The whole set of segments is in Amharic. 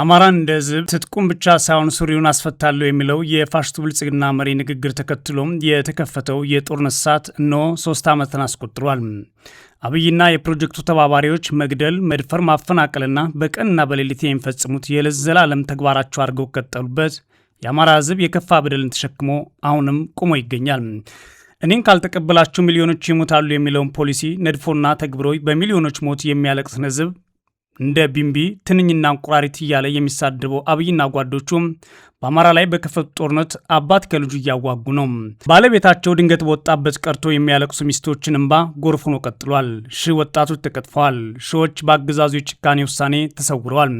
አማራን እንደ ህዝብ ትጥቁም ብቻ ሳይሆን ሱሪውን አስፈታለሁ የሚለው የፋሽስቱ ብልጽግና መሪ ንግግር ተከትሎም የተከፈተው የጦርነት እሳት እነሆ 3 ዓመትን አስቆጥሯል። አብይና የፕሮጀክቱ ተባባሪዎች መግደል፣ መድፈር፣ ማፈናቀልና በቀንና በሌሊት የሚፈጽሙት የዕለት ዘላለም ተግባራቸው አድርገው ቀጠሉበት። የአማራ ህዝብ የከፋ በደልን ተሸክሞ አሁንም ቆሞ ይገኛል። እኔን ካልተቀበላችሁ ሚሊዮኖች ይሞታሉ የሚለውን ፖሊሲ ነድፎና ተግብሮ በሚሊዮኖች ሞት የሚያለቅስን ህዝብ እንደ ቢምቢ ትንኝና እንቁራሪት እያለ የሚሳደበው አብይና ጓዶቹም በአማራ ላይ በከፈቱ ጦርነት አባት ከልጁ እያዋጉ ነው። ባለቤታቸው ድንገት በወጣበት ቀርቶ የሚያለቅሱ ሚስቶችን እንባ ጎርፍ ሆኖ ቀጥሏል። ሺህ ወጣቶች ተቀጥፈዋል። ሺዎች በአገዛዙ የጭካኔ ውሳኔ ተሰውረዋል።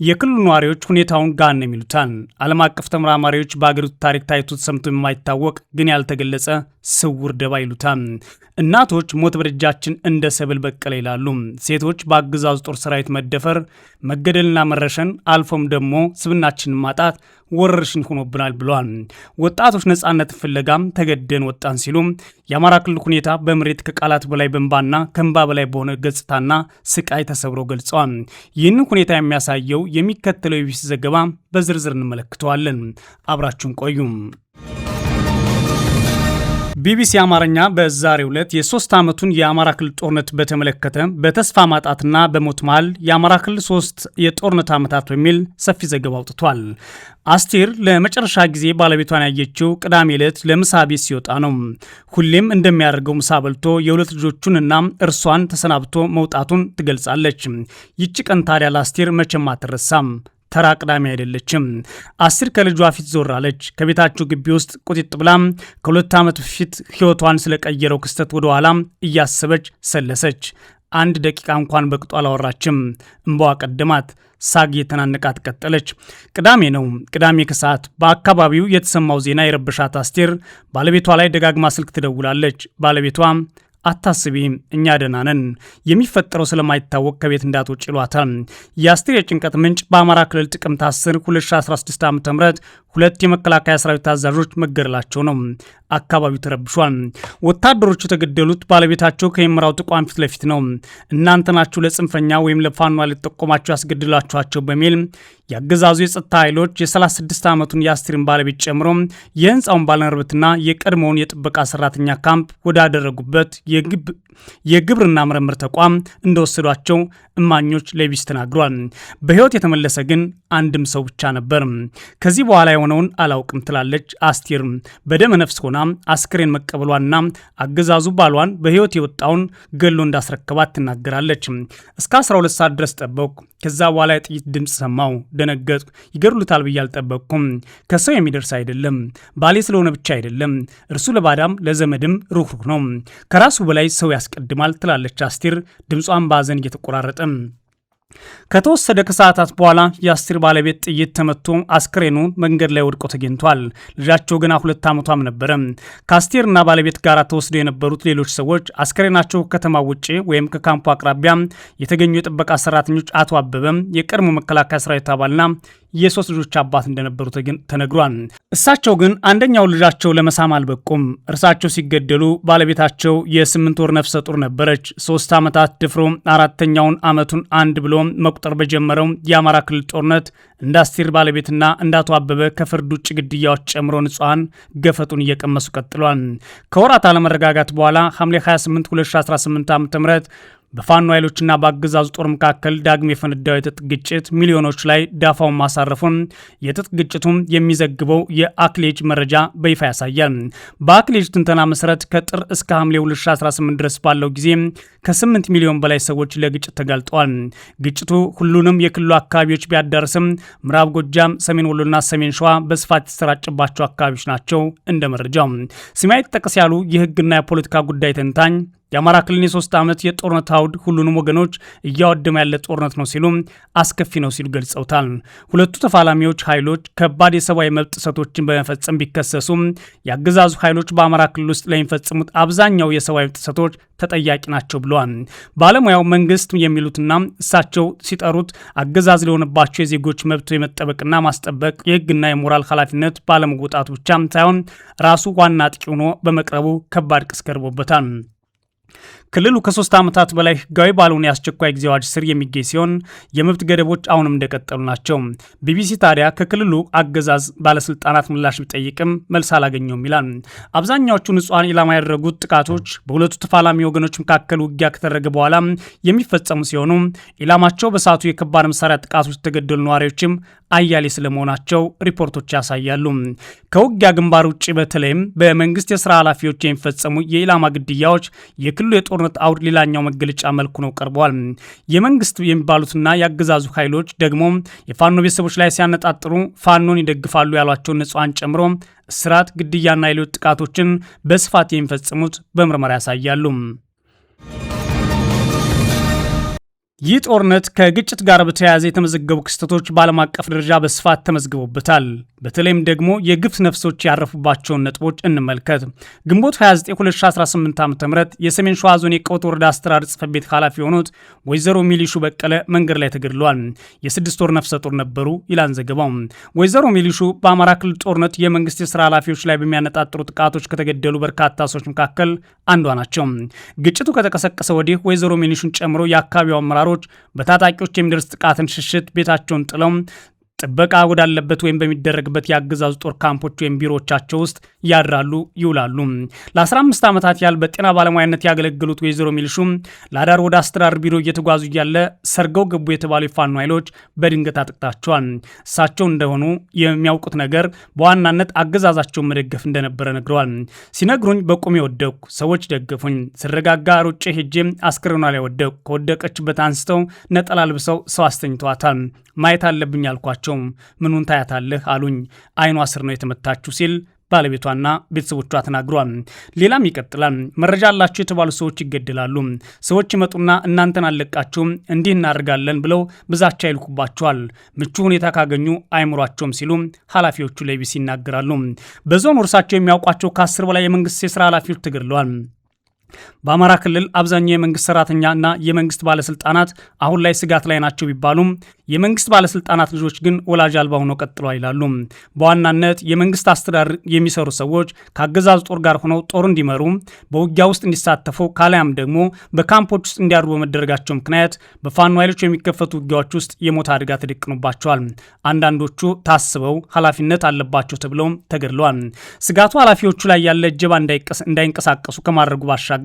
የክልሉ ነዋሪዎች ሁኔታውን ጋን የሚሉታል። ዓለም አቀፍ ተመራማሪዎች በአገሪቱ ታሪክ ታይቶ ተሰምቶ የማይታወቅ ግን ያልተገለጸ ስውር ደባ ይሉታል። እናቶች ሞት በደጃችን እንደ ሰብል በቀለ ይላሉ። ሴቶች በአገዛዙ ጦር ሰራዊት መደፈር፣ መገደልና መረሸን አልፎም ደግሞ ስብናችንን ማጣት ወረርሽኝ ሆኖብናል ብለዋል። ወጣቶች ነጻነት ፍለጋም ተገደን ወጣን ሲሉ የአማራ ክልል ሁኔታ በምሬት ከቃላት በላይ በእንባና ከእንባ በላይ በሆነ ገጽታና ስቃይ ተሰብሮ ገልጸዋል። ይህንን ሁኔታ የሚያሳየው የሚከተለው የቢቢሲ ዘገባ በዝርዝር እንመለከተዋለን። አብራችሁን ቆዩ። ቢቢሲ አማርኛ በዛሬው ዕለት የ3 ዓመቱን የአማራ ክልል ጦርነት በተመለከተ በተስፋ ማጣትና በሞት መሃል የአማራ ክልል 3 የጦርነት ዓመታት በሚል ሰፊ ዘገባ አውጥቷል። አስቴር ለመጨረሻ ጊዜ ባለቤቷን ያየችው ቅዳሜ ዕለት ለምሳ ቤት ሲወጣ ነው። ሁሌም እንደሚያደርገው ምሳ በልቶ የሁለት ልጆቹንና እርሷን ተሰናብቶ መውጣቱን ትገልጻለች። ይቺ ቀን ታዲያ ለአስቴር መቼም አትረሳም። ተራ ቅዳሜ አይደለችም። አስቴር ከልጇ ፊት ዞራለች። ከቤታቸው ግቢ ውስጥ ቁጢጥ ብላ ከ2 ዓመት በፊት ሕይወቷን ስለቀየረው ክስተት ወደ ኋላ እያሰበች ሰለሰች። 1 ደቂቃ እንኳን በቅጡ አላወራችም። እንባዋ ቀደማት። ሳግ የተናነቃት ቀጠለች። ቅዳሜ ነው። ቅዳሜ ከሰዓት በአካባቢው የተሰማው ዜና የረበሻት አስቴር ባለቤቷ ላይ ደጋግማ ስልክ ትደውላለች። ባለቤቷ አታስቢ፣ እኛ ደህና ነን፣ የሚፈጠረው ስለማይታወቅ ከቤት እንዳትወጪ ይሏታል። የአስቴር የጭንቀት ምንጭ በአማራ ክልል ጥቅምት 10 2016 ዓ.ም 2 የመከላከያ ሰራዊት አዛዦች መገደላቸው ነው። አካባቢው ተረብሿል። ወታደሮቹ የተገደሉት ባለቤታቸው ከሚመራው ተቋም ፊት ለፊት ነው። እናንተ ናችሁ ለጽንፈኛ ወይም ለፋኖ ልትጠቆማቸው ያስገድላችኋቸው በሚል የአገዛዙ የጸጥታ ኃይሎች የ36 ዓመቱን የአስቴርን ባለቤት ጨምሮ የህንፃውን ባለንብረትና የቀድሞውን የጥበቃ ሰራተኛ ካምፕ ወዳደረጉበት የግብርና ምርምር ተቋም እንደወሰዷቸው እማኞች ለቢቢሲ ተናግሯል። በህይወት የተመለሰ ግን አንድም ሰው ብቻ ነበር። ከዚህ በኋላ የሆነውን አላውቅም ትላለች አስቴር። በደመ ነፍስ ሆና አስክሬን መቀበሏና አገዛዙ ባሏን በህይወት የወጣውን ገሎ እንዳስረከባት ትናገራለች። እስከ 12 ሰዓት ድረስ ጠበቅኩ። ከዛ በኋላ የጥይት ድምፅ ሰማው። ደነገጥኩ። ይገድሉታል ብዬ አልጠበቅኩም። ከሰው የሚደርስ አይደለም። ባሌ ስለሆነ ብቻ አይደለም፣ እርሱ ለባዳም ለዘመድም ሩህሩህ ነው። ከራሱ በላይ ሰው ያስቀድማል ትላለች አስቴር ድምጿን በሐዘን እየተቆራረጠ። ከተወሰደ ከሰዓታት በኋላ የአስቴር ባለቤት ጥይት ተመቶ አስክሬኑ መንገድ ላይ ወድቆ ተገኝቷል። ልጃቸው ገና 2 ዓመቷም ነበረ። ከአስቴርና ባለቤት ጋር ተወስደው የነበሩት ሌሎች ሰዎች አስክሬናቸው ከተማ ውጭ ወይም ከካምፑ አቅራቢያ የተገኙ የጥበቃ ሰራተኞች አቶ አበበም የቀድሞ መከላከያ ሰራዊት አባልና የ3 ልጆች አባት እንደነበሩ ተነግሯል። እሳቸው ግን አንደኛው ልጃቸው ለመሳም አልበቁም። እርሳቸው ሲገደሉ ባለቤታቸው የ8 ወር ነፍሰ ጡር ነበረች። 3 ዓመታት ድፍሮ 4ኛውን ዓመቱን አንድ ብሎ መቁጠር በጀመረው የአማራ ክልል ጦርነት እንደ አስቴር ባለቤትና እንደ አቶ አበበ ከፍርድ ውጭ ግድያዎች ጨምሮ ንጹሐን ገፈቱን እየቀመሱ ቀጥሏል። ከወራት አለመረጋጋት በኋላ ሐምሌ 28 2018 ዓ.ም በፋኖ ኃይሎችና በአገዛዙ ጦር መካከል ዳግም የፈነዳው የትጥቅ ግጭት ሚሊዮኖች ላይ ዳፋውን ማሳረፉን የትጥቅ ግጭቱም የሚዘግበው የአክሌጅ መረጃ በይፋ ያሳያል። በአክሌጅ ትንተና መሰረት ከጥር እስከ ሐምሌ 2018 ድረስ ባለው ጊዜ ከ8 ሚሊዮን በላይ ሰዎች ለግጭት ተጋልጠዋል። ግጭቱ ሁሉንም የክልሉ አካባቢዎች ቢያዳርስም ምዕራብ ጎጃም፣ ሰሜን ወሎና ሰሜን ሸዋ በስፋት የተሰራጨባቸው አካባቢዎች ናቸው። እንደ መረጃው ስም አይጠቀስ ያሉ የህግና የፖለቲካ ጉዳይ ተንታኝ የአማራ ክልል የ3 ዓመት የጦርነት አውድ ሁሉንም ወገኖች እያወደመ ያለ ጦርነት ነው ሲሉ አስከፊ ነው ሲሉ ገልጸውታል። ሁለቱ ተፋላሚዎች ኃይሎች ከባድ የሰብአዊ መብት ጥሰቶችን በመፈጸም ቢከሰሱም የአገዛዙ ኃይሎች በአማራ ክልል ውስጥ ለሚፈጽሙት አብዛኛው የሰብአዊ ጥሰቶች ተጠያቂ ናቸው ብለዋል። ባለሙያው መንግስት የሚሉትና እሳቸው ሲጠሩት አገዛዝ ሊሆንባቸው የዜጎች መብት የመጠበቅና ማስጠበቅ የህግና የሞራል ኃላፊነት ባለመወጣቱ ብቻም ሳይሆን ራሱ ዋና አጥቂ ሆኖ በመቅረቡ ከባድ ክስ ቀርቦበታል። ክልሉ ከ3 ዓመታት በላይ ህጋዊ ባልሆነ የአስቸኳይ ጊዜ አዋጅ ስር የሚገኝ ሲሆን የመብት ገደቦች አሁንም እንደቀጠሉ ናቸው። ቢቢሲ ታዲያ ከክልሉ አገዛዝ ባለስልጣናት ምላሽ ቢጠይቅም መልስ አላገኘውም ይላል። አብዛኛዎቹ ንጹሐን ኢላማ ያደረጉት ጥቃቶች በሁለቱ ተፋላሚ ወገኖች መካከል ውጊያ ከተደረገ በኋላ የሚፈጸሙ ሲሆኑ ኢላማቸው በሰዓቱ የከባድ መሳሪያ ጥቃቶች የተገደሉ ነዋሪዎችም አያሌ ስለመሆናቸው ሪፖርቶች ያሳያሉ። ከውጊያ ግንባር ውጭ በተለይም በመንግስት የስራ ኃላፊዎች የሚፈጸሙ የኢላማ ግድያዎች የክልሉ የጦርነት አውድ ሌላኛው መገለጫ መልኩ ነው ቀርበዋል። የመንግስት የሚባሉትና የአገዛዙ ኃይሎች ደግሞ የፋኖ ቤተሰቦች ላይ ሲያነጣጥሩ ፋኖን ይደግፋሉ ያሏቸውን ንጹሐን ጨምሮ እስራት፣ ግድያና ሌሎች ጥቃቶችን በስፋት የሚፈጽሙት በምርመራ ያሳያሉ። ይህ ጦርነት ከግጭት ጋር በተያያዘ የተመዘገቡ ክስተቶች በዓለም አቀፍ ደረጃ በስፋት ተመዝግቦበታል። በተለይም ደግሞ የግፍ ነፍሶች ያረፉባቸውን ነጥቦች እንመልከት። ግንቦት 29 2018 ዓ.ም የሰሜን ሸዋ ዞን የቀወት ወረዳ አስተዳደር ጽሕፈት ቤት ኃላፊ የሆኑት ወይዘሮ ሚሊሹ በቀለ መንገድ ላይ ተገድለዋል። የ6 ወር ነፍሰ ጡር ነበሩ ይላል ዘገባው። ወይዘሮ ሚሊሹ በአማራ ክልል ጦርነት የመንግስት የስራ ኃላፊዎች ላይ በሚያነጣጥሩ ጥቃቶች ከተገደሉ በርካታ ሰዎች መካከል አንዷ ናቸው። ግጭቱ ከተቀሰቀሰ ወዲህ ወይዘሮ ሚሊሹን ጨምሮ የአካባቢው አመራሮች በታጣቂዎች የሚደርስ ጥቃትን ሽሽት ቤታቸውን ጥለው ጥበቃ ወዳለበት ወይም በሚደረግበት የአገዛዙ ጦር ካምፖች ወይም ቢሮዎቻቸው ውስጥ ያድራሉ፣ ይውላሉ። ለ15 ዓመታት ያህል በጤና ባለሙያነት ያገለገሉት ወይዘሮ ሚሊሹ ለአዳር ወደ አስተዳደር ቢሮ እየተጓዙ እያለ ሰርገው ገቡ የተባሉ የፋኖ ኃይሎች በድንገት አጥቅታቸዋል። እሳቸው እንደሆኑ የሚያውቁት ነገር በዋናነት አገዛዛቸውን መደገፍ እንደነበረ ነግረዋል። ሲነግሩኝ በቁሜ ወደቅኩ፣ ሰዎች ደገፉኝ። ስረጋጋ ሩጬ ሄጄ አስክሬኗ ላይ ወደቅኩ። ከወደቀችበት አንስተው ነጠላ ልብሰው ሰው አስተኝተዋታል። ማየት አለብኝ አልኳቸው። ምኑን ታያታለህ አሉኝ። አይኗ ስር ነው የተመታችው ሲል ባለቤቷና ቤተሰቦቿ ተናግሯል። ሌላም ይቀጥላል። መረጃ አላቸው የተባሉ ሰዎች ይገደላሉ። ሰዎች ይመጡና እናንተን አለቃቸውም እንዲህ እናደርጋለን ብለው ብዛቻ ይልኩባቸዋል። ምቹ ሁኔታ ካገኙ አይምሯቸውም ሲሉ ኃላፊዎቹ ለቢቢሲ ይናገራሉ። በዞን እርሳቸው የሚያውቋቸው ከ10 በላይ የመንግስት የስራ ኃላፊዎች ተገድለዋል። በአማራ ክልል አብዛኛው የመንግስት ሰራተኛና የመንግስት ባለስልጣናት አሁን ላይ ስጋት ላይ ናቸው ቢባሉም የመንግስት ባለስልጣናት ልጆች ግን ወላጅ አልባ ሆነው ቀጥለዋል ይላሉ። በዋናነት የመንግስት አስተዳደር የሚሰሩ ሰዎች ከአገዛዙ ጦር ጋር ሆነው ጦር እንዲመሩ፣ በውጊያ ውስጥ እንዲሳተፉ ካሊያም ደግሞ በካምፖች ውስጥ እንዲያድሩ በመደረጋቸው ምክንያት በፋኖ ኃይሎች የሚከፈቱ ውጊያዎች ውስጥ የሞት አደጋ ተደቅኖባቸዋል። አንዳንዶቹ ታስበው ኃላፊነት አለባቸው ተብለው ተገድለዋል። ስጋቱ ኃላፊዎቹ ላይ ያለ እጀባ እንዳይንቀሳቀሱ ከማድረጉ ባሻገር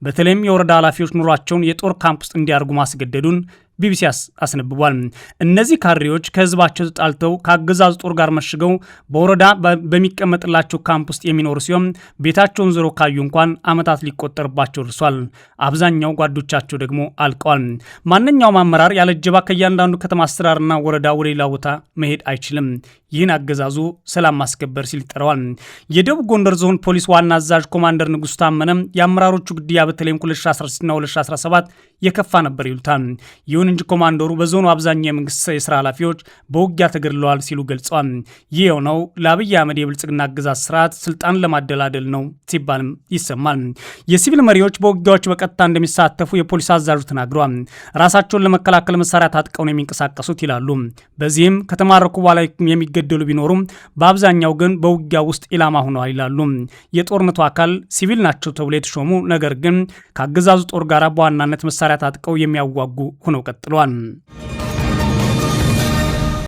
በተለይም የወረዳ ኃላፊዎች ኑሯቸውን የጦር ካምፕ ውስጥ እንዲያርጉ ማስገደዱን ቢቢሲ አስነብቧል። እነዚህ ካድሬዎች ከህዝባቸው ተጣልተው ከአገዛዙ ጦር ጋር መሽገው በወረዳ በሚቀመጥላቸው ካምፕ ውስጥ የሚኖሩ ሲሆን ቤታቸውን ዞሮ ካዩ እንኳን ዓመታት ሊቆጠርባቸው ደርሷል። አብዛኛው ጓዶቻቸው ደግሞ አልቀዋል። ማንኛውም አመራር ያለ እጀባ ከእያንዳንዱ ከተማ አስተዳደርና ወረዳ ወደ ሌላ ቦታ መሄድ አይችልም። ይህን አገዛዙ ሰላም ማስከበር ሲል ይጠራዋል። የደቡብ ጎንደር ዞን ፖሊስ ዋና አዛዥ ኮማንደር ንጉሱ ታመነም የአመራሮቹ ግድያ በተለይም 2016ና 2017 የከፋ ነበር ይሉታል። ይሁን እንጂ ኮማንደሩ በዞኑ አብዛኛው የመንግስት የስራ ኃላፊዎች በውጊያ ተገድለዋል ሲሉ ገልጸዋል። ይህ የሆነው ለአብይ አህመድ የብልጽግና አገዛዝ ስርዓት ስልጣን ለማደላደል ነው ሲባልም ይሰማል። የሲቪል መሪዎች በውጊያዎች በቀጥታ እንደሚሳተፉ የፖሊስ አዛዡ ተናግረዋል። ራሳቸውን ለመከላከል መሳሪያ ታጥቀው ነው የሚንቀሳቀሱት ይላሉ። በዚህም ከተማረኩ በኋላ የሚገደሉ ቢኖሩም በአብዛኛው ግን በውጊያ ውስጥ ኢላማ ሆነዋል ይላሉ። የጦርነቱ አካል ሲቪል ናቸው ተብሎ የተሾሙ ነገር ግን ከአገዛዙ ጦር ጋር በዋናነት መሳሪያ ታጥቀው የሚያዋጉ ሆነው ቀጥሏል።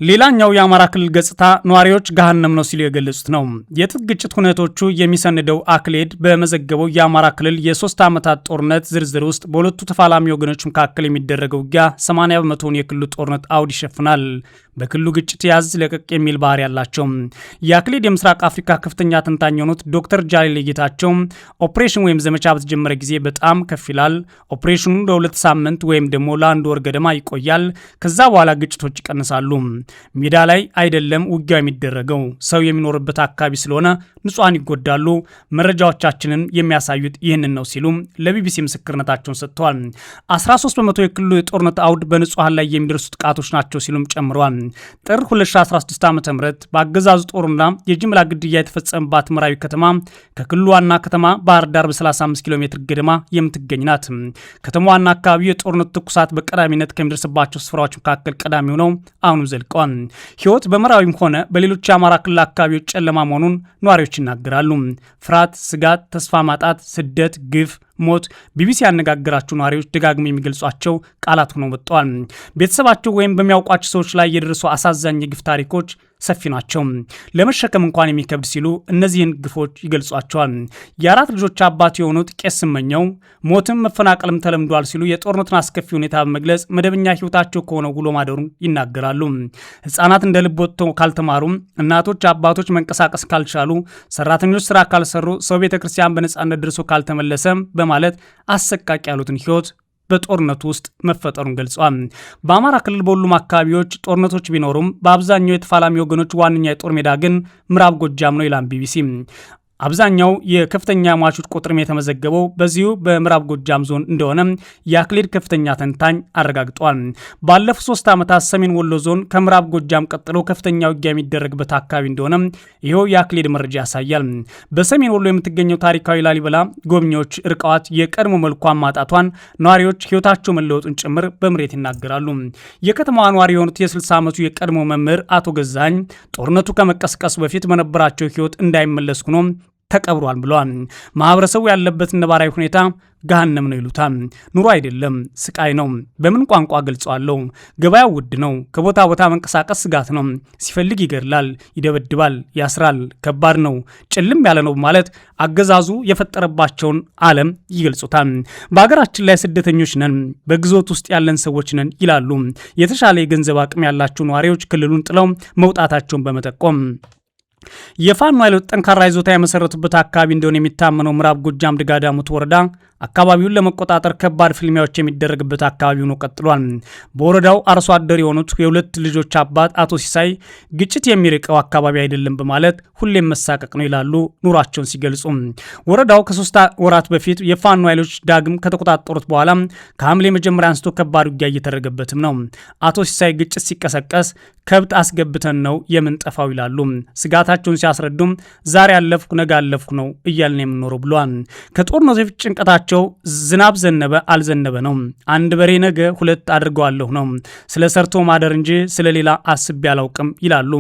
ሌላኛው የአማራ ክልል ገጽታ ነዋሪዎች ገሃነም ነው ሲሉ የገለጹት ነው። የትጥቅ ግጭት ሁነቶቹ የሚሰንደው አክሌድ በመዘገበው የአማራ ክልል የ3 ዓመታት ጦርነት ዝርዝር ውስጥ በሁለቱ ተፋላሚ ወገኖች መካከል የሚደረገው ውጊያ 80 በመቶውን የክልሉ ጦርነት አውድ ይሸፍናል። በክልሉ ግጭት ያዝ ለቀቅ የሚል ባህሪ ያላቸው የአክሌድ የምስራቅ አፍሪካ ከፍተኛ ተንታኝ የሆኑት ዶክተር ጃሌ ጌታቸው ኦፕሬሽን ወይም ዘመቻ በተጀመረ ጊዜ በጣም ከፍ ይላል። ኦፕሬሽኑ ለ2 ሳምንት ወይም ደግሞ ለ1 ወር ገደማ ይቆያል። ከዛ በኋላ ግጭቶች ይቀንሳሉ። ሜዳ ላይ አይደለም ውጊያው የሚደረገው ሰው የሚኖርበት አካባቢ ስለሆነ ንጹሃን ይጎዳሉ። መረጃዎቻችንን የሚያሳዩት ይህንን ነው ሲሉ ለቢቢሲ ምስክርነታቸውን ሰጥተዋል። 13 በመቶ የክልሉ የጦርነት አውድ በንጹሃን ላይ የሚደርሱ ጥቃቶች ናቸው ሲሉም ጨምረዋል። ጥር 2016 ዓ.ም በአገዛዙ ጦርና የጅምላ ግድያ የተፈጸመባት መራዊ ከተማ ከክልሉ ዋና ከተማ ባህር ዳር በ35 ኪሎ ሜትር ገደማ የምትገኝ ናት። ከተማዋና አካባቢው የጦርነት ትኩሳት በቀዳሚነት ከሚደርስባቸው ስፍራዎች መካከል ቀዳሚው ነው። አሁንም ዘልቀዋል። ህይወት በመራዊም ሆነ በሌሎች የአማራ ክልል አካባቢዎች ጨለማ መሆኑን ነዋሪዎች ይናገራሉ። ፍርሃት፣ ስጋት፣ ተስፋ ማጣት፣ ስደት፣ ግፍ፣ ሞት ቢቢሲ ያነጋገራቸው ነዋሪዎች ደጋግመው የሚገልጿቸው ቃላት ሆነው ወጥተዋል። ቤተሰባቸው ወይም በሚያውቋቸው ሰዎች ላይ የደረሱ አሳዛኝ የግፍ ታሪኮች ሰፊ ናቸው። ለመሸከም እንኳን የሚከብድ ሲሉ እነዚህን ግፎች ይገልጿቸዋል። የአራት ልጆች አባት የሆኑት ቄስ ስመኘው ሞትም መፈናቀልም ተለምዷል ሲሉ የጦርነቱን አስከፊ ሁኔታ በመግለጽ መደበኛ ሕይወታቸው ከሆነ ውሎ ማደሩን ይናገራሉ። ሕፃናት እንደ ልብ ወጥተው ካልተማሩ፣ እናቶች አባቶች መንቀሳቀስ ካልቻሉ፣ ሰራተኞች ስራ ካልሰሩ፣ ሰው ቤተክርስቲያን በነጻነት ደርሶ ካልተመለሰ በማለት አሰቃቂ ያሉትን ሕይወት በጦርነቱ ውስጥ መፈጠሩን ገልጸዋል። በአማራ ክልል በሁሉም አካባቢዎች ጦርነቶች ቢኖሩም በአብዛኛው የተፋላሚ ወገኖች ዋነኛ የጦር ሜዳ ግን ምዕራብ ጎጃም ነው ይላል ቢቢሲ። አብዛኛው የከፍተኛ ሟቾች ቁጥርም የተመዘገበው በዚሁ በምዕራብ ጎጃም ዞን እንደሆነ የአክሊድ ከፍተኛ ተንታኝ አረጋግጧል። ባለፉት 3 ዓመታት ሰሜን ወሎ ዞን ከምዕራብ ጎጃም ቀጥሎ ከፍተኛ ውጊያ የሚደረግበት አካባቢ እንደሆነ ይኸው የአክሊድ መረጃ ያሳያል። በሰሜን ወሎ የምትገኘው ታሪካዊ ላሊበላ ጎብኚዎች ርቀዋት የቀድሞ መልኳን ማጣቷን፣ ነዋሪዎች ሕይወታቸው መለወጡን ጭምር በምሬት ይናገራሉ። የከተማዋ ነዋሪ የሆኑት የ60 ዓመቱ የቀድሞ መምህር አቶ ገዛኝ ጦርነቱ ከመቀስቀሱ በፊት በነበራቸው ሕይወት እንዳይመለስ ሆኖ ተቀብሯል ብለዋል። ማህበረሰቡ ያለበት ነባራዊ ሁኔታ ገሃነም ነው ይሉታል። ኑሮ አይደለም ስቃይ ነው። በምን ቋንቋ ገልጸዋለሁ? ገበያው ውድ ነው። ከቦታ ቦታ መንቀሳቀስ ስጋት ነው። ሲፈልግ ይገድላል፣ ይደበድባል፣ ያስራል። ከባድ ነው። ጭልም ያለ ነው ማለት አገዛዙ የፈጠረባቸውን ዓለም ይገልጹታል። በሀገራችን ላይ ስደተኞች ነን፣ በግዞት ውስጥ ያለን ሰዎች ነን ይላሉ የተሻለ የገንዘብ አቅም ያላቸው ነዋሪዎች ክልሉን ጥለው መውጣታቸውን በመጠቆም የፋኖ ኃይሎች ጠንካራ ይዞታ የመሰረቱበት አካባቢ እንደሆነ የሚታመነው ምዕራብ ጎጃም ደጋዳሞት ወረዳ አካባቢውን ለመቆጣጠር ከባድ ፍልሚያዎች የሚደረግበት አካባቢ ሆኖ ቀጥሏል። በወረዳው አርሶ አደር የሆኑት የሁለት ልጆች አባት አቶ ሲሳይ ግጭት የሚርቀው አካባቢ አይደለም በማለት ሁሌም መሳቀቅ ነው ይላሉ ኑሯቸውን ሲገልጹ። ወረዳው ከ3 ወራት በፊት የፋኖ ኃይሎች ዳግም ከተቆጣጠሩት በኋላ ከሐምሌ መጀመሪያ አንስቶ ከባድ ውጊያ እየተደረገበትም ነው። አቶ ሲሳይ ግጭት ሲቀሰቀስ ከብት አስገብተን ነው የምንጠፋው ይላሉ። ስጋታቸውን ሲያስረዱም ዛሬ አለፍኩ ነገ አለፍኩ ነው እያልን የምንኖረው ብለዋል። ከጦርነቱ በፊት ጭንቀታቸው ዝናብ ዘነበ አልዘነበ ነው። አንድ በሬ ነገ 2 አድርገዋለሁ ነው። ስለ ሰርቶ ማደር እንጂ ስለሌላ አስቤ አላውቅም ይላሉ።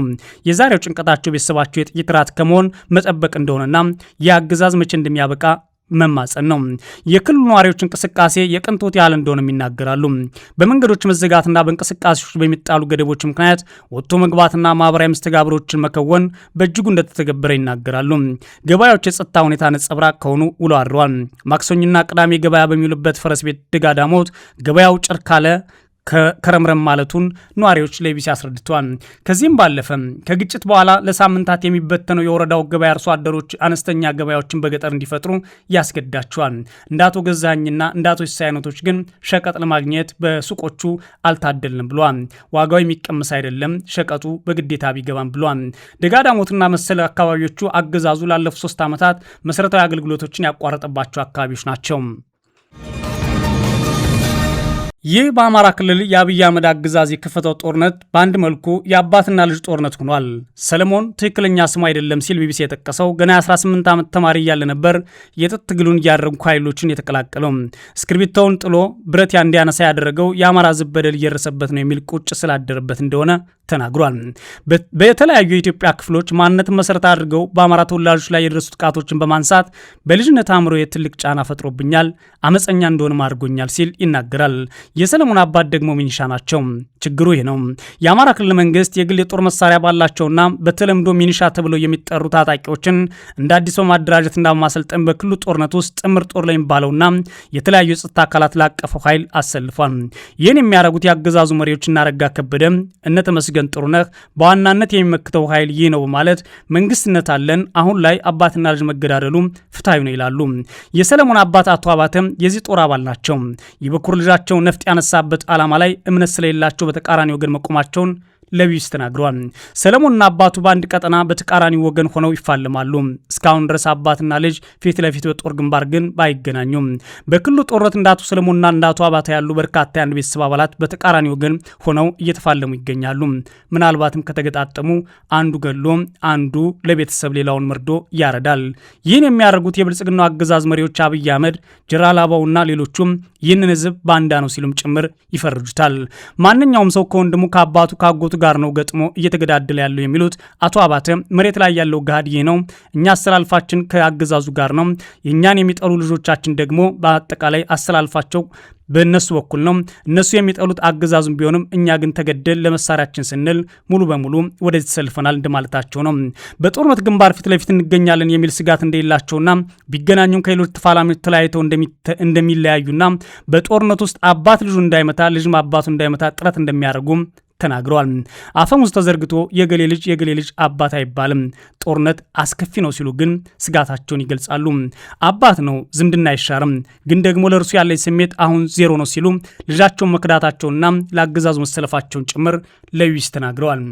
የዛሬው ጭንቀታቸው ቤተሰባቸው የጥቂት ራት ከመሆን መጠበቅ እንደሆነና የአገዛዝ መቼ እንደሚያበቃ መማጸን ነው። የክልሉ ነዋሪዎች እንቅስቃሴ የቅንጦት ያህል እንደሆነም ይናገራሉ። በመንገዶች መዘጋትና በእንቅስቃሴዎች በሚጣሉ ገደቦች ምክንያት ወጥቶ መግባትና ማህበራዊ መስተጋብሮችን መከወን በእጅጉ እንደተተገበረ ይናገራሉ። ገበያዎች የጸጥታ ሁኔታ ነጸብራቅ ከሆኑ ውሎ አድረዋል። ማክሰኞና ቅዳሜ ገበያ በሚውልበት ፈረስ ቤት ደጋዳሞት ገበያው ጭር ካለ ከረምረም ማለቱን ነዋሪዎች ለቢሲ አስረድተዋል። ከዚህም ባለፈ ከግጭት በኋላ ለሳምንታት የሚበተነው የወረዳው ገበያ አርሶ አደሮች አነስተኛ ገበያዎችን በገጠር እንዲፈጥሩ ያስገድዳቸዋል። እንደ አቶ ገዛኝና እንደ አቶ ሲሳይ አይነቶች ግን ሸቀጥ ለማግኘት በሱቆቹ አልታደልንም ብሏል። ዋጋው የሚቀመስ አይደለም፣ ሸቀጡ በግዴታ ቢገባም ብሏል። ደጋዳሞትና መሰል አካባቢዎቹ አገዛዙ ላለፉት 3 ዓመታት መሰረታዊ አገልግሎቶችን ያቋረጠባቸው አካባቢዎች ናቸው። ይህ በአማራ ክልል የአብይ አህመድ አገዛዝ የከፈተው ጦርነት በአንድ መልኩ የአባትና ልጅ ጦርነት ሆኗል። ሰለሞን ትክክለኛ ስሙ አይደለም ሲል ቢቢሲ የጠቀሰው ገና 18 ዓመት ተማሪ እያለ ነበር የትጥቅ ትግሉን እያደረጉ ኃይሎችን የተቀላቀለው። እስክርቢቶውን ጥሎ ብረት እንዲያነሳ ያደረገው የአማራ ሕዝብ በደል እየደረሰበት ነው የሚል ቁጭ ስላደረበት እንደሆነ ተናግሯል። በተለያዩ የኢትዮጵያ ክፍሎች ማንነትን መሰረት አድርገው በአማራ ተወላጆች ላይ የደረሱ ጥቃቶችን በማንሳት በልጅነት አእምሮ የትልቅ ጫና ፈጥሮብኛል፣ አመፀኛ እንደሆነም አድርጎኛል ሲል ይናገራል። የሰለሞን አባት ደግሞ ሚኒሻ ናቸው። ችግሩ ይህ ነው። የአማራ ክልል መንግስት የግል የጦር መሳሪያ ባላቸውና በተለምዶ ሚኒሻ ተብለው የሚጠሩ ታጣቂዎችን እንደ አዲስ በማደራጀትና በማሰልጠን በክልሉ ጦርነት ውስጥ ጥምር ጦር ለሚባለውና የተለያዩ የጸጥታ አካላት ላቀፈው ኃይል አሰልፏል። ይህን የሚያደርጉት የአገዛዙ መሪዎችና አረጋ ከበደ እነ ተመስገን ጥሩነህ በዋናነት የሚመክተው ኃይል ይህ ነው በማለት መንግስትነት አለን፣ አሁን ላይ አባትና ልጅ መገዳደሉ ፍትሐዊ ነው ይላሉ። የሰለሞን አባት አቶ አባተም የዚህ ጦር አባል ናቸው። የበኩር ልጃቸው ነፍጥ ያነሳበት ዓላማ ላይ እምነት ስለሌላቸው በተቃራኒ ወገን መቆማቸውን ለቢቢሲ ተናግረዋል። ሰለሞንና አባቱ በአንድ ቀጠና በተቃራኒ ወገን ሆነው ይፋለማሉ። እስካሁን ድረስ አባትና ልጅ ፊት ለፊት በጦር ግንባር ግን ባይገናኙም በክልሉ ጦርነት እንዳቱ ሰለሞንና እንዳቱ አባተ ያሉ በርካታ የአንድ ቤተሰብ አባላት በተቃራኒ ወገን ሆነው እየተፋለሙ ይገኛሉ። ምናልባትም ከተገጣጠሙ አንዱ ገሎ አንዱ ለቤተሰብ ሌላውን መርዶ ያረዳል። ይህን የሚያደርጉት የብልጽግናው አገዛዝ መሪዎች አብይ አህመድ፣ ጀነራል አበባውና ሌሎቹም ይህንን ህዝብ ባንዳ ነው ሲሉም ጭምር ይፈርጁታል። ማንኛውም ሰው ከወንድሙ ከአባቱ ካጎቱ ጋር ነው ገጥሞ እየተገዳደለ ያለው የሚሉት አቶ አባተ መሬት ላይ ያለው ገሃድ ይህ ነው። እኛ አስተላልፋችን ከአገዛዙ ጋር ነው። የእኛን የሚጠሉ ልጆቻችን ደግሞ በአጠቃላይ አስተላልፋቸው በእነሱ በኩል ነው። እነሱ የሚጠሉት አገዛዙም ቢሆንም እኛ ግን ተገደል ለመሳሪያችን ስንል ሙሉ በሙሉ ወደዚህ ተሰልፈናል እንደማለታቸው ነው። በጦርነት ግንባር ፊት ለፊት እንገኛለን የሚል ስጋት እንደሌላቸውና ቢገናኙም ከሌሎች ተፋላሚዎች ተለያይተው እንደሚለያዩና በጦርነት ውስጥ አባት ልጁ እንዳይመታ ልጅም አባቱ እንዳይመታ ጥረት እንደሚያደርጉ ተናግረዋል። አፈሙዝ ተዘርግቶ የገሌ ልጅ አባት አይባልም፣ ጦርነት አስከፊ ነው ሲሉ ግን ስጋታቸውን ይገልጻሉ። አባት ነው ዝምድና አይሻርም፣ ግን ደግሞ ለእርሱ ያለኝ ስሜት አሁን ዜሮ ነው ሲሉ ልጃቸውን መክዳታቸውና ለአገዛዙ መሰለፋቸውን ጭምር ለዩስ ተናግረዋል።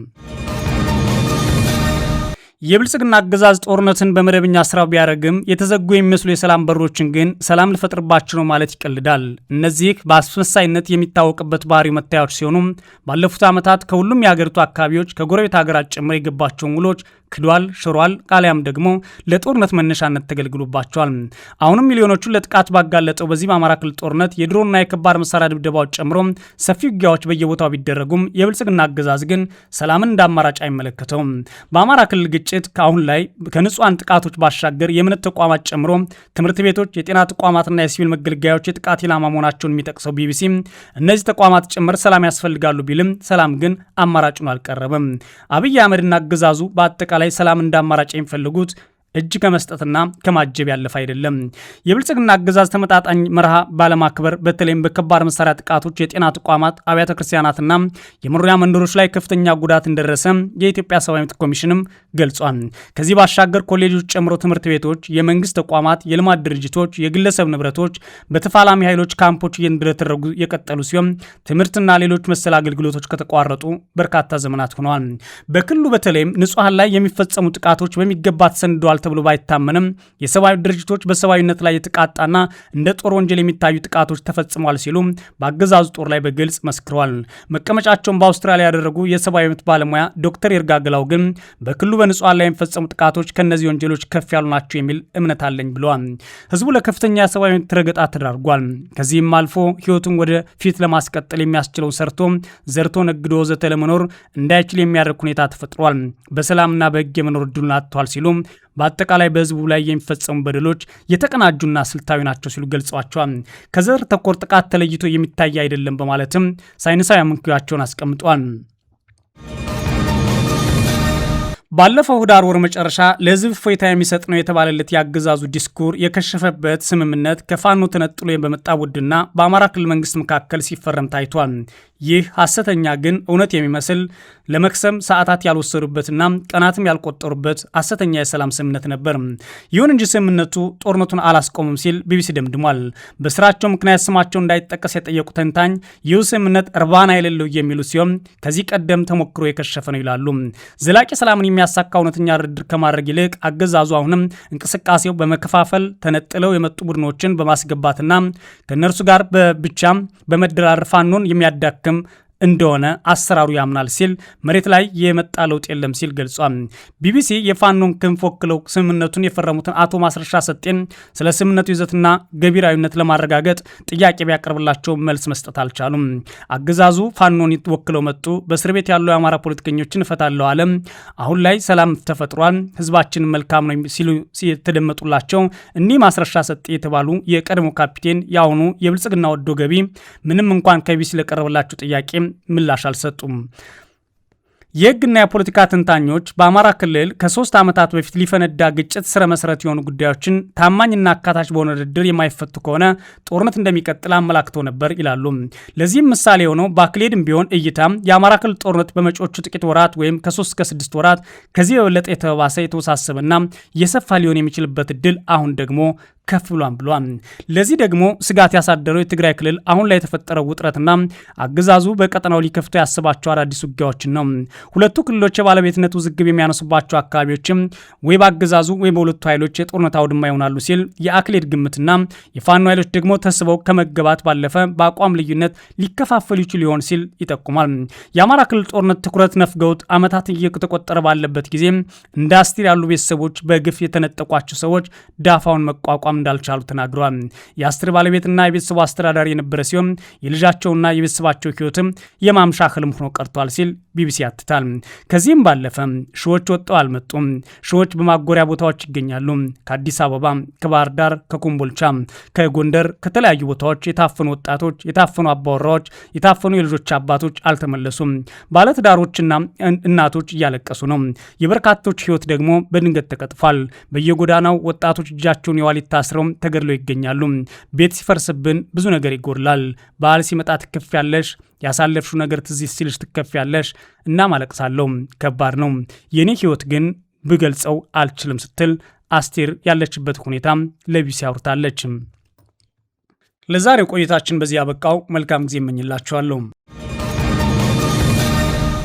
የብልጽግና አገዛዝ ጦርነትን በመደበኛ ስራው ቢያደርግም የተዘጉ የሚመስሉ የሰላም በሮችን ግን ሰላም ልፈጥርባቸው ነው ማለት ይቀልዳል። እነዚህ በአስመሳይነት የሚታወቅበት ባህሪው መታያዎች ሲሆኑ ባለፉት ዓመታት ከሁሉም የሀገሪቱ አካባቢዎች ከጎረቤት ሀገራት ጭምር የገባቸውን ውሎች ክዷል፣ ሽሯል፣ ቃሊያም ደግሞ ለጦርነት መነሻነት ተገልግሎባቸዋል። አሁንም ሚሊዮኖቹን ለጥቃት ባጋለጠው በዚህ በአማራ ክልል ጦርነት የድሮና የከባድ መሳሪያ ድብደባዎች ጨምሮ ሰፊ ውጊያዎች በየቦታው ቢደረጉም የብልጽግና አገዛዝ ግን ሰላምን እንደ አማራጭ አይመለከተውም። በአማራ ክልል ግጭት ከአሁን ላይ ከንጹሃን ጥቃቶች ባሻገር የእምነት ተቋማት ጨምሮ ትምህርት ቤቶች፣ የጤና ተቋማትና የሲቪል መገልገያዎች የጥቃት ኢላማ መሆናቸውን የሚጠቅሰው ቢቢሲ እነዚህ ተቋማት ጭምር ሰላም ያስፈልጋሉ ቢልም ሰላም ግን አማራጩን አልቀረበም። አብይ አህመድና አገዛዙ በአጠቃላይ ሰላም እንደ አማራጭ የሚፈልጉት እጅ ከመስጠትና ከማጀብ ያለፈ አይደለም። የብልጽግና አገዛዝ ተመጣጣኝ መርሃ ባለማክበር በተለይም በከባድ መሳሪያ ጥቃቶች የጤና ተቋማት፣ አብያተ ክርስቲያናትና የመኖሪያ መንደሮች ላይ ከፍተኛ ጉዳት እንደደረሰ የኢትዮጵያ ሰብአዊ መብት ኮሚሽንም ገልጿል። ከዚህ ባሻገር ኮሌጆች ጨምሮ ትምህርት ቤቶች፣ የመንግስት ተቋማት፣ የልማት ድርጅቶች፣ የግለሰብ ንብረቶች በተፋላሚ ኃይሎች ካምፖች እንደተደረጉ የቀጠሉ ሲሆን ትምህርትና ሌሎች መሰል አገልግሎቶች ከተቋረጡ በርካታ ዘመናት ሆነዋል። በክልሉ በተለይም ንጹሃን ላይ የሚፈጸሙ ጥቃቶች በሚገባ ተሰንደዋል ተብሎ ባይታመንም የሰብአዊ ድርጅቶች በሰብአዊነት ላይ የተቃጣና እንደ ጦር ወንጀል የሚታዩ ጥቃቶች ተፈጽመዋል ሲሉ በአገዛዙ ጦር ላይ በግልጽ መስክረዋል። መቀመጫቸውን በአውስትራሊያ ያደረጉ የሰብአዊ መብት ባለሙያ ዶክተር ይርጋግላው ግን በክልሉ በንጹሃን ላይ የሚፈጸሙ ጥቃቶች ከነዚህ ወንጀሎች ከፍ ያሉ ናቸው የሚል እምነት አለኝ ብለዋል። ህዝቡ ለከፍተኛ የሰብአዊ መብት ረገጣ ተዳርጓል። ከዚህም አልፎ ህይወቱን ወደ ፊት ለማስቀጠል የሚያስችለውን ሰርቶ ዘርቶ ነግዶ ወዘተ ለመኖር እንዳይችል የሚያደርግ ሁኔታ ተፈጥሯል። በሰላምና በህግ የመኖር እድሉን አጥቷል ሲሉ በአጠቃላይ በህዝቡ ላይ የሚፈጸሙ በደሎች የተቀናጁና ስልታዊ ናቸው ሲሉ ገልጸዋቸዋል። ከዘር ተኮር ጥቃት ተለይቶ የሚታይ አይደለም በማለትም ሳይንሳዊ አመክንዮአቸውን አስቀምጧል። ባለፈው ህዳር ወር መጨረሻ ለህዝብ እፎይታ የሚሰጥ ነው የተባለለት የአገዛዙ ዲስኩር የከሸፈበት ስምምነት ከፋኖ ተነጥሎ በመጣ ቡድንና በአማራ ክልል መንግስት መካከል ሲፈረም ታይቷል። ይህ ሐሰተኛ ግን እውነት የሚመስል ለመክሰም ሰዓታት ያልወሰዱበትና ቀናትም ያልቆጠሩበት ሐሰተኛ የሰላም ስምምነት ነበር። ይሁን እንጂ ስምምነቱ ጦርነቱን አላስቆምም ሲል ቢቢሲ ደምድሟል። በስራቸው ምክንያት ስማቸው እንዳይጠቀስ የጠየቁ ተንታኝ ይህ ስምምነት እርባና የሌለው የሚሉ ሲሆን ከዚህ ቀደም ተሞክሮ የከሸፈ ነው ይላሉ። ዘላቂ ሰላምን የሚያሳካ እውነተኛ ድርድር ከማድረግ ይልቅ አገዛዙ አሁንም እንቅስቃሴው በመከፋፈል ተነጥለው የመጡ ቡድኖችን በማስገባትና ከእነርሱ ጋር በብቻም በመደራደር ፋኖን የሚያዳክም እንደሆነ አሰራሩ ያምናል ሲል መሬት ላይ የመጣ ለውጥ የለም ሲል ገልጿል። ቢቢሲ የፋኖን ክንፍ ወክለው ስምምነቱን የፈረሙትን አቶ ማስረሻ ሰጤን ስለ ስምምነቱ ይዘትና ገቢራዊነት ለማረጋገጥ ጥያቄ ቢያቀርብላቸው መልስ መስጠት አልቻሉም። አገዛዙ ፋኖን ወክለው መጡ፣ በእስር ቤት ያሉ የአማራ ፖለቲከኞችን እፈታለሁ አለ፣ አሁን ላይ ሰላም ተፈጥሯል፣ ህዝባችን መልካም ነው ሲሉ የተደመጡላቸው እኒህ ማስረሻ ሰጤ የተባሉ የቀድሞ ካፒቴን የአሁኑ የብልጽግና ወዶ ገቢ ምንም እንኳን ከቢቢሲ ለቀረበላቸው ጥያቄ ምላሽ አልሰጡም። የህግና የፖለቲካ ተንታኞች በአማራ ክልል ከ3 ዓመታት በፊት ሊፈነዳ ግጭት ስረ መሰረት የሆኑ ጉዳዮችን ታማኝና አካታች በሆነ ድርድር የማይፈቱ ከሆነ ጦርነት እንደሚቀጥል አመላክተው ነበር ይላሉ። ለዚህም ምሳሌ የሆነው በአክሌድም ቢሆን እይታ የአማራ ክልል ጦርነት በመጪዎቹ ጥቂት ወራት ወይም ከ3 እስከ 6 ወራት ከዚህ የበለጠ የተባባሰ የተወሳሰበና የሰፋ ሊሆን የሚችልበት እድል አሁን ደግሞ ከፍ ብሏል። ለዚህ ደግሞ ስጋት ያሳደረው የትግራይ ክልል አሁን ላይ የተፈጠረው ውጥረትና አገዛዙ በቀጠናው ሊከፍተው ያስባቸው አዳዲስ ውጊያዎችን ነው። ሁለቱ ክልሎች የባለቤትነት ውዝግብ የሚያነሱባቸው አካባቢዎችም ወይ በአገዛዙ ወይ በሁለቱ ኃይሎች የጦርነት አውድማ ይሆናሉ ሲል የአክሌድ ግምትና የፋኖ ኃይሎች ደግሞ ተስበው ከመገባት ባለፈ በአቋም ልዩነት ሊከፋፈሉ ይችሉ ሊሆን ሲል ይጠቁማል። የአማራ ክልል ጦርነት ትኩረት ነፍገውት ዓመታት እየተቆጠረ ባለበት ጊዜ እንደ አስቴር ያሉ ቤተሰቦች በግፍ የተነጠቋቸው ሰዎች ዳፋውን መቋቋም መቋቋም እንዳልቻሉ ተናግረዋል። የአስቴር ባለቤትና የቤተሰቡ አስተዳዳሪ የነበረ ሲሆን የልጃቸውና የቤተሰባቸው ህይወትም የማምሻ ህልም ሆኖ ቀርቷል ሲል ቢቢሲ ያትታል። ከዚህም ባለፈ ሺዎች ወጥተው አልመጡም። ሺዎች በማጎሪያ ቦታዎች ይገኛሉ። ከአዲስ አበባ፣ ከባህር ዳር፣ ከኮምቦልቻ፣ ከጎንደር፣ ከተለያዩ ቦታዎች የታፈኑ ወጣቶች፣ የታፈኑ አባወራዎች፣ የታፈኑ የልጆች አባቶች አልተመለሱም። ባለትዳሮችና እናቶች እያለቀሱ ነው። የበርካቶች ህይወት ደግሞ በድንገት ተቀጥፏል። በየጎዳናው ወጣቶች እጃቸውን የዋሊት ታስረው ተገድለው ይገኛሉ። ቤት ሲፈርስብን ብዙ ነገር ይጎድላል። በዓል ሲመጣ ትከፍያለሽ፣ ያሳለፍሽው ነገር ትዝ ሲልሽ ትከፍያለሽ። እናም አለቅሳለሁ። ከባድ ነው። የኔ ህይወት ግን ብገልጸው አልችልም ስትል አስቴር ያለችበት ሁኔታ ለቢቢሲ አውርታለች። ለዛሬው ቆይታችን በዚህ ያበቃው። መልካም ጊዜ እመኝላችኋለሁ።